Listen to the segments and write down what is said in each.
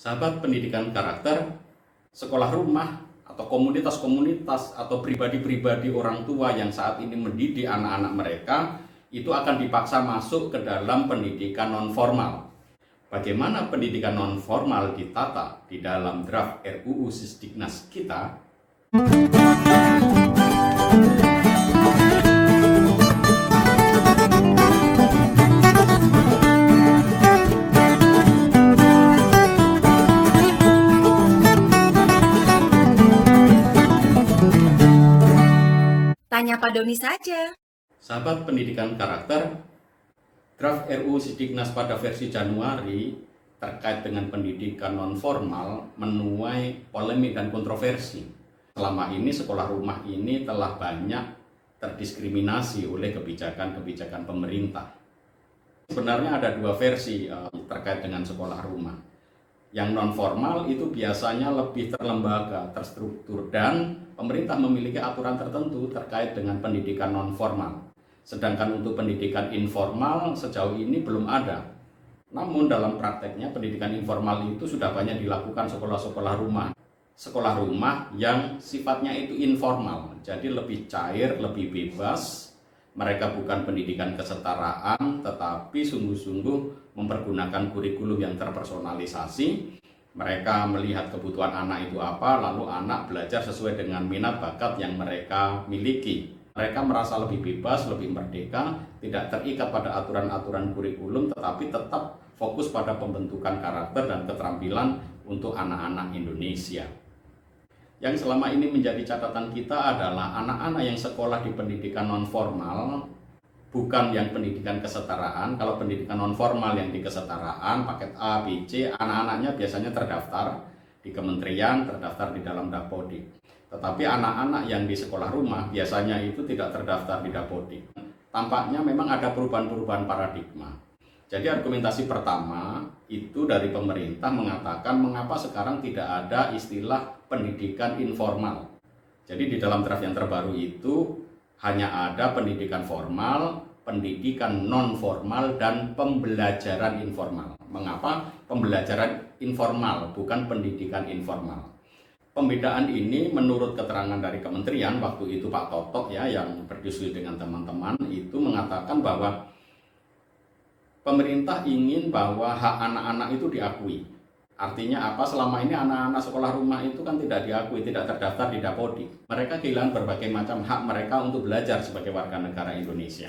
Sahabat pendidikan karakter, sekolah rumah atau komunitas-komunitas atau pribadi-pribadi orang tua yang saat ini mendidik anak-anak mereka itu akan dipaksa masuk ke dalam pendidikan non-formal. Bagaimana pendidikan non-formal ditata di dalam draft RUU Sisdiknas kita? Tanya Pak Doni saja. Sahabat pendidikan karakter, draft RUU Sisdiknas pada versi Januari terkait dengan pendidikan non-formal menuai polemik dan kontroversi. Selama ini sekolah rumah ini telah banyak terdiskriminasi oleh kebijakan-kebijakan pemerintah. Sebenarnya ada dua versi terkait dengan sekolah rumah. Yang non-formal itu biasanya lebih terlembaga, terstruktur, dan pemerintah memiliki aturan tertentu terkait dengan pendidikan non-formal. Sedangkan untuk pendidikan informal sejauh ini belum ada. Namun dalam prakteknya pendidikan informal itu sudah banyak dilakukan sekolah-sekolah rumah. Sekolah rumah yang sifatnya itu informal, jadi lebih cair, lebih bebas. Mereka bukan pendidikan kesetaraan, tetapi sungguh-sungguh mempergunakan kurikulum yang terpersonalisasi. Mereka melihat kebutuhan anak itu apa, lalu anak belajar sesuai dengan minat bakat yang mereka miliki. Mereka merasa lebih bebas, lebih merdeka, tidak terikat pada aturan-aturan kurikulum, tetapi tetap fokus pada pembentukan karakter dan keterampilan untuk anak-anak Indonesia. Yang selama ini menjadi catatan kita adalah anak-anak yang sekolah di pendidikan non-formal, bukan yang pendidikan kesetaraan. Kalau pendidikan non-formal yang di kesetaraan, paket A, B, C, anak-anaknya biasanya terdaftar di kementerian, terdaftar di dalam Dapodik. Tetapi anak-anak yang di sekolah rumah biasanya itu tidak terdaftar di Dapodik. Tampaknya memang ada perubahan-perubahan paradigma. Jadi argumentasi pertama itu dari pemerintah mengatakan mengapa sekarang tidak ada istilah pendidikan informal. Jadi di dalam draft yang terbaru itu hanya ada pendidikan formal, pendidikan non formal, dan pembelajaran informal. Mengapa pembelajaran informal bukan pendidikan informal? Pembedaan ini menurut keterangan dari kementerian waktu itu Pak Totok ya yang berdiskusi dengan teman-teman itu mengatakan bahwa pemerintah ingin bahwa hak anak-anak itu diakui. Artinya apa? Selama ini anak-anak sekolah rumah itu kan tidak diakui, tidak terdaftar di Dapodik. Mereka kehilangan berbagai macam hak mereka untuk belajar sebagai warga negara Indonesia.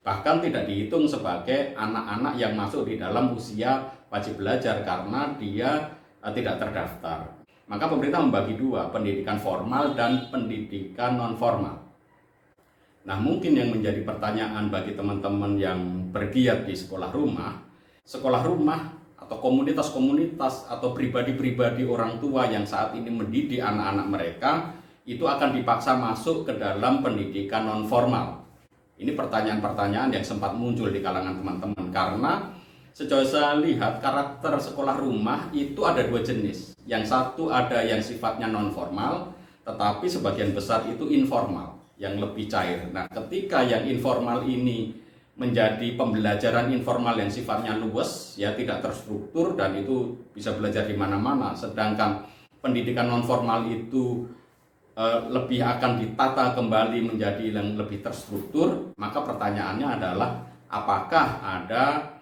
Bahkan tidak dihitung sebagai anak-anak yang masuk di dalam usia wajib belajar karena dia tidak terdaftar. Maka pemerintah membagi dua, pendidikan formal dan pendidikan non-formal. Nah, mungkin yang menjadi pertanyaan bagi teman-teman yang bergiat di sekolah rumah atau komunitas-komunitas atau pribadi-pribadi orang tua yang saat ini mendidik anak-anak mereka itu akan dipaksa masuk ke dalam pendidikan non-formal. Ini pertanyaan-pertanyaan yang sempat muncul di kalangan teman-teman karena sejauh saya lihat karakter sekolah rumah itu ada dua jenis. Yang satu ada yang sifatnya non-formal, tetapi sebagian besar itu informal, yang lebih cair. Nah, ketika yang informal ini menjadi pembelajaran informal yang sifatnya luas, ya tidak terstruktur dan itu bisa belajar di mana-mana. Sedangkan pendidikan non-formal itu lebih akan ditata kembali menjadi yang lebih terstruktur. Maka pertanyaannya adalah apakah ada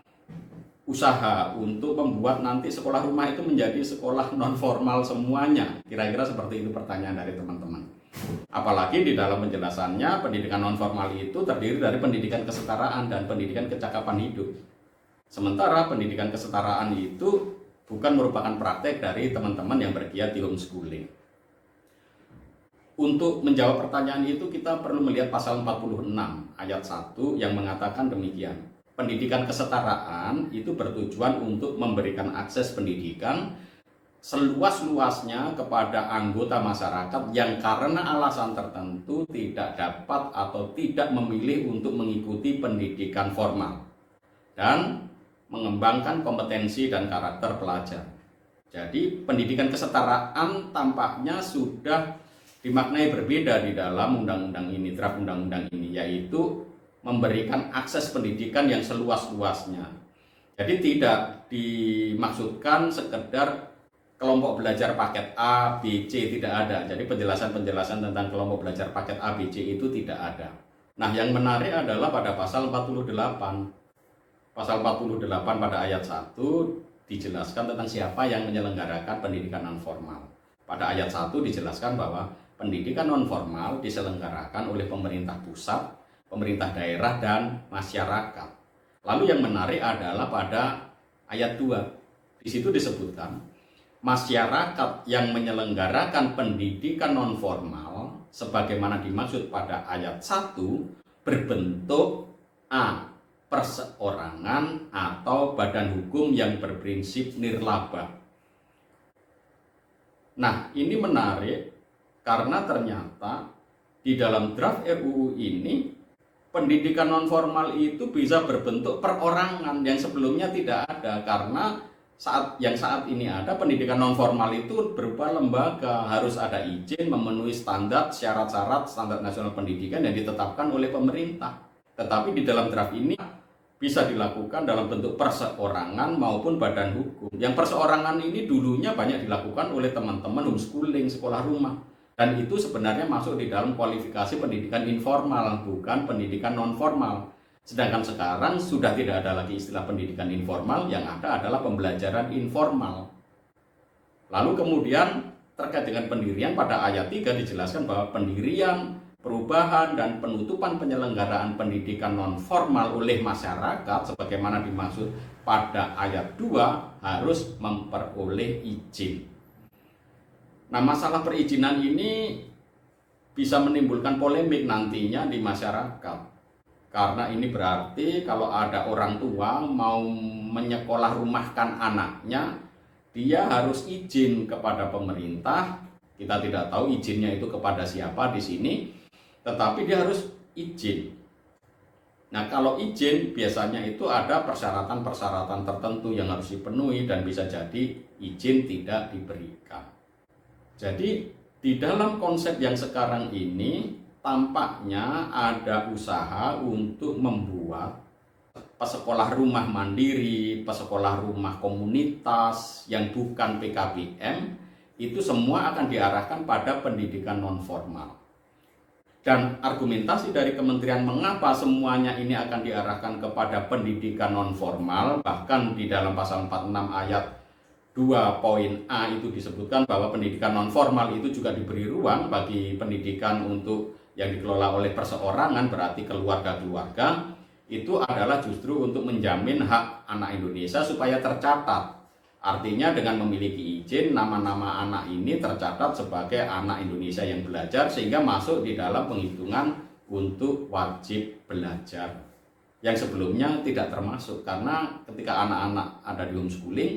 usaha untuk membuat nanti sekolah rumah itu menjadi sekolah non-formal semuanya? Kira-kira seperti itu pertanyaan dari teman-teman. Apalagi di dalam penjelasannya pendidikan non-formal itu terdiri dari pendidikan kesetaraan dan pendidikan kecakapan hidup. Sementara pendidikan kesetaraan itu bukan merupakan praktek dari teman-teman yang bergiat di homeschooling. Untuk menjawab pertanyaan itu kita perlu melihat pasal 46 ayat 1 yang mengatakan demikian. Pendidikan kesetaraan itu bertujuan untuk memberikan akses pendidikan seluas-luasnya kepada anggota masyarakat yang karena alasan tertentu tidak dapat atau tidak memilih untuk mengikuti pendidikan formal dan mengembangkan kompetensi dan karakter pelajar. Jadi pendidikan kesetaraan tampaknya sudah dimaknai berbeda di dalam undang-undang ini, draft undang-undang ini, yaitu memberikan akses pendidikan yang seluas-luasnya. Jadi tidak dimaksudkan sekedar kelompok belajar paket A, B, C tidak ada. Jadi penjelasan-penjelasan tentang kelompok belajar paket A, B, C itu tidak ada. Nah, yang menarik adalah pada pasal 48. Pasal 48 pada ayat 1 dijelaskan tentang siapa yang menyelenggarakan pendidikan non formal. Pada ayat 1 dijelaskan bahwa pendidikan non formal diselenggarakan oleh pemerintah pusat, pemerintah daerah, dan masyarakat. Lalu yang menarik adalah pada ayat 2. Di situ disebutkan masyarakat yang menyelenggarakan pendidikan non formal sebagaimana dimaksud pada ayat 1 berbentuk A. perseorangan atau badan hukum yang berprinsip nirlaba. Nah, ini menarik karena ternyata di dalam draft RUU ini pendidikan non formal itu bisa berbentuk perorangan yang sebelumnya tidak ada, karena saat ini ada pendidikan non formal itu berupa lembaga, harus ada izin, memenuhi syarat-syarat standar nasional pendidikan yang ditetapkan oleh pemerintah. Tetapi di dalam draft ini bisa dilakukan dalam bentuk perseorangan maupun badan hukum. Yang perseorangan ini dulunya banyak dilakukan oleh teman-teman homeschooling, sekolah rumah. Dan itu sebenarnya masuk di dalam kualifikasi pendidikan informal, bukan pendidikan non formal. Sedangkan sekarang sudah tidak ada lagi istilah pendidikan informal, yang ada adalah pembelajaran informal. Lalu kemudian terkait dengan pendirian, pada ayat 3 dijelaskan bahwa pendirian, perubahan, dan penutupan penyelenggaraan pendidikan non formal oleh masyarakat sebagaimana dimaksud pada ayat 2 harus memperoleh izin. Nah, masalah perizinan ini bisa menimbulkan polemik nantinya di masyarakat. Karena ini berarti kalau ada orang tua mau menyekolah rumahkan anaknya, dia harus izin kepada pemerintah. Kita tidak tahu izinnya itu kepada siapa di sini, tetapi dia harus izin. Nah, kalau izin biasanya itu ada persyaratan-persyaratan tertentu yang harus dipenuhi dan bisa jadi izin tidak diberikan. Jadi di dalam konsep yang sekarang ini tampaknya ada usaha untuk membuat pesekolah rumah mandiri, pesekolah rumah komunitas yang bukan PKBM itu semua akan diarahkan pada pendidikan non formal. Dan argumentasi dari kementerian mengapa semuanya ini akan diarahkan kepada pendidikan non formal, bahkan di dalam pasal 46 ayat 2 poin A itu disebutkan bahwa pendidikan non formal itu juga diberi ruang bagi pendidikan untuk yang dikelola oleh perseorangan, berarti keluarga-keluarga, itu adalah justru untuk menjamin hak anak Indonesia supaya tercatat. Artinya dengan memiliki izin, nama-nama anak ini tercatat sebagai anak Indonesia yang belajar sehingga masuk di dalam penghitungan untuk wajib belajar. Yang sebelumnya tidak termasuk, karena ketika anak-anak ada di homeschooling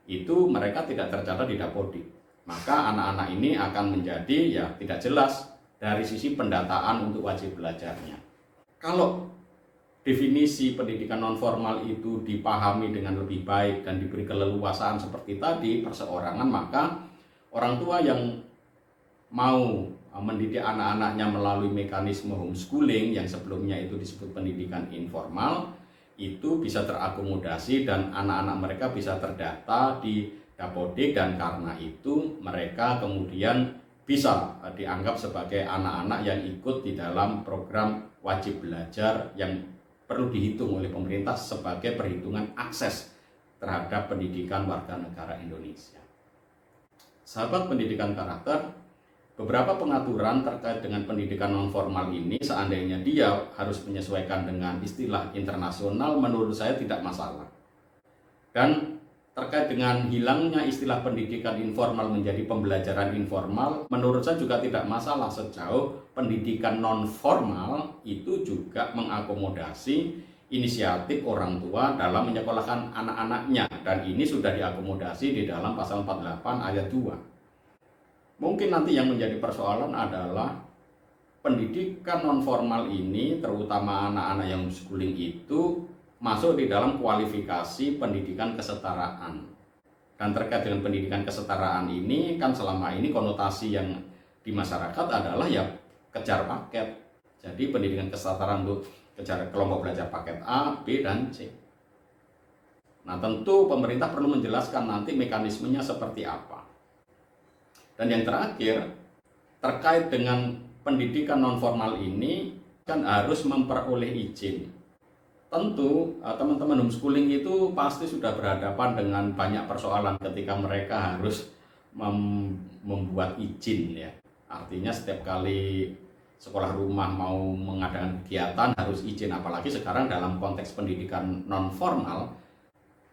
itu mereka tidak tercatat di Dapodik. Maka anak-anak ini akan menjadi tidak jelas dari sisi pendataan untuk wajib belajarnya. Kalau definisi pendidikan non formal itu dipahami dengan lebih baik dan diberi keleluasaan seperti tadi, perseorangan, maka orang tua yang mau mendidik anak-anaknya melalui mekanisme homeschooling yang sebelumnya itu disebut pendidikan informal, itu bisa terakomodasi dan anak-anak mereka bisa terdata di Dapodik, dan karena itu mereka kemudian bisa dianggap sebagai anak-anak yang ikut di dalam program wajib belajar yang perlu dihitung oleh pemerintah sebagai perhitungan akses terhadap pendidikan warga negara Indonesia. Sahabat pendidikan karakter, beberapa pengaturan terkait dengan pendidikan non formal ini seandainya dia harus menyesuaikan dengan istilah internasional menurut saya tidak masalah. Dan terkait dengan hilangnya istilah pendidikan informal menjadi pembelajaran informal menurut saya juga tidak masalah sejauh pendidikan non formal itu juga mengakomodasi inisiatif orang tua dalam menyekolahkan anak-anaknya, dan ini sudah diakomodasi di dalam pasal 48 ayat 2. Mungkin nanti yang menjadi persoalan adalah pendidikan non formal ini, terutama anak-anak yang homeschooling itu masuk di dalam kualifikasi pendidikan kesetaraan. Dan terkait dengan pendidikan kesetaraan ini kan selama ini konotasi yang di masyarakat adalah kejar paket. Jadi pendidikan kesetaraan untuk kejar kelompok belajar paket A, B, dan C. Nah, tentu pemerintah perlu menjelaskan nanti mekanismenya seperti apa. Dan yang terakhir, terkait dengan pendidikan non-formal ini kan harus memperoleh izin. Tentu teman-teman homeschooling itu pasti sudah berhadapan dengan banyak persoalan ketika mereka harus membuat izin ya. Artinya setiap kali sekolah rumah mau mengadakan kegiatan harus izin, apalagi sekarang dalam konteks pendidikan non formal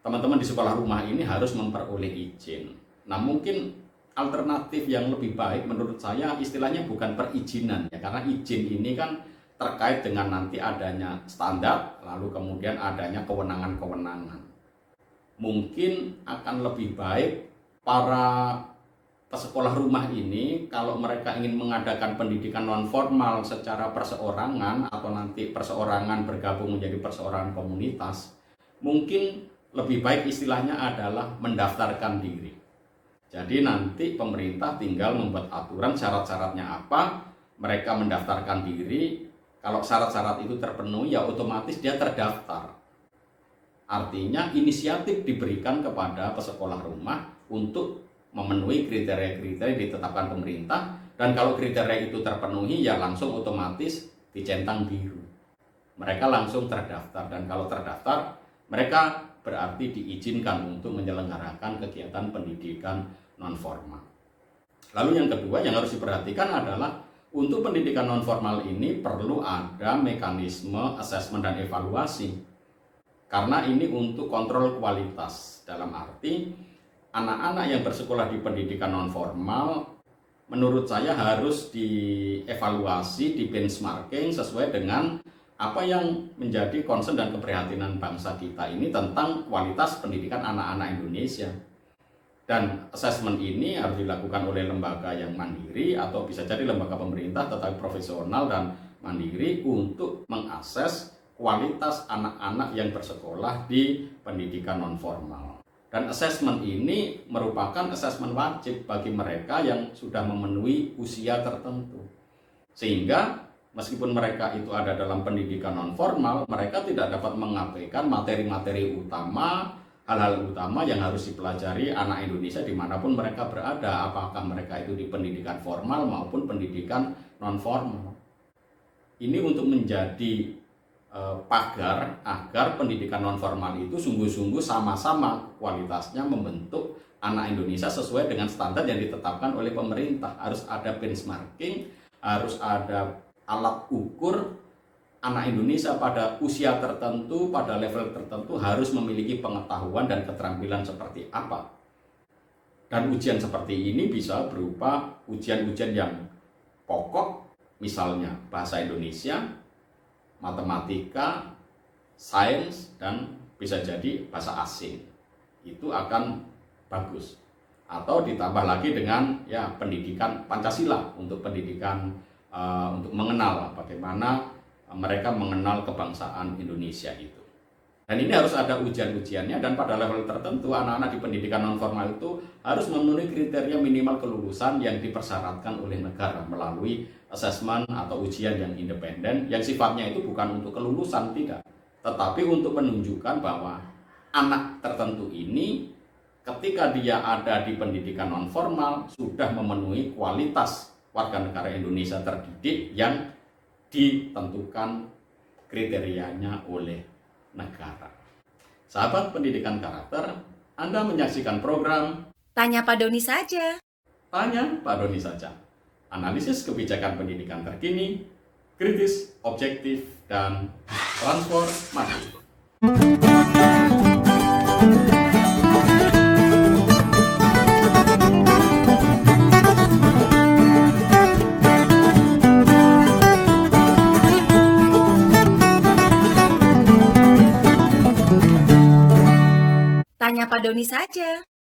teman-teman di sekolah rumah ini harus memperoleh izin. Nah, mungkin alternatif yang lebih baik menurut saya istilahnya bukan perizinan ya, karena izin ini kan terkait dengan nanti adanya standar lalu kemudian adanya kewenangan-kewenangan. Mungkin akan lebih baik para sekolah rumah ini kalau mereka ingin mengadakan pendidikan non formal secara perseorangan atau nanti perseorangan bergabung menjadi perseorangan komunitas, mungkin lebih baik istilahnya adalah mendaftarkan diri. Jadi nanti pemerintah tinggal membuat aturan syarat-syaratnya apa, mereka mendaftarkan diri, kalau syarat-syarat itu terpenuhi ya otomatis dia terdaftar. Artinya inisiatif diberikan kepada pesekolah rumah untuk memenuhi kriteria-kriteria ditetapkan pemerintah, dan kalau kriteria itu terpenuhi ya langsung otomatis dicentang biru. Mereka langsung terdaftar, dan kalau terdaftar mereka berarti diizinkan untuk menyelenggarakan kegiatan pendidikan non formal. Lalu yang kedua yang harus diperhatikan adalah untuk pendidikan non formal ini perlu ada mekanisme asesmen dan evaluasi. Karena ini untuk kontrol kualitas, dalam arti anak-anak yang bersekolah di pendidikan non formal menurut saya harus dievaluasi, di benchmarking sesuai dengan apa yang menjadi concern dan keprihatinan bangsa kita ini tentang kualitas pendidikan anak-anak Indonesia. Dan asesmen ini harus dilakukan oleh lembaga yang mandiri atau bisa jadi lembaga pemerintah tetapi profesional dan mandiri untuk mengakses kualitas anak-anak yang bersekolah di pendidikan non formal. Dan asesmen ini merupakan asesmen wajib bagi mereka yang sudah memenuhi usia tertentu. Sehingga meskipun mereka itu ada dalam pendidikan non formal, mereka tidak dapat mengabaikan materi-materi utama, hal-hal utama yang harus dipelajari anak Indonesia dimanapun mereka berada, apakah mereka itu di pendidikan formal maupun pendidikan non formal. Ini untuk menjadi pagar agar pendidikan non formal itu sungguh-sungguh sama-sama kualitasnya membentuk anak Indonesia sesuai dengan standar yang ditetapkan oleh pemerintah. Harus ada benchmarking, harus ada alat ukur anak Indonesia pada usia tertentu, pada level tertentu harus memiliki pengetahuan dan keterampilan seperti apa. Dan ujian seperti ini bisa berupa ujian-ujian yang pokok, misalnya bahasa Indonesia, matematika, sains, dan bisa jadi bahasa asing. Itu akan bagus. Atau ditambah lagi dengan ya pendidikan Pancasila untuk pendidikan untuk mengenal bagaimana mereka mengenal kebangsaan Indonesia itu. Dan ini harus ada ujian-ujiannya, dan pada level tertentu anak-anak di pendidikan non formal itu harus memenuhi kriteria minimal kelulusan yang dipersyaratkan oleh negara melalui asesmen atau ujian yang independen yang sifatnya itu bukan untuk kelulusan, tidak, tetapi untuk menunjukkan bahwa anak tertentu ini ketika dia ada di pendidikan non formal sudah memenuhi kualitas warga negara Indonesia terdidik yang ditentukan kriterianya oleh negara. Sahabat pendidikan karakter, Anda menyaksikan program Tanya Pak Doni saja. Tanya Pak Doni saja. Analisis kebijakan pendidikan terkini, kritis, objektif, dan transformatif. Tanya Pak Doni saja.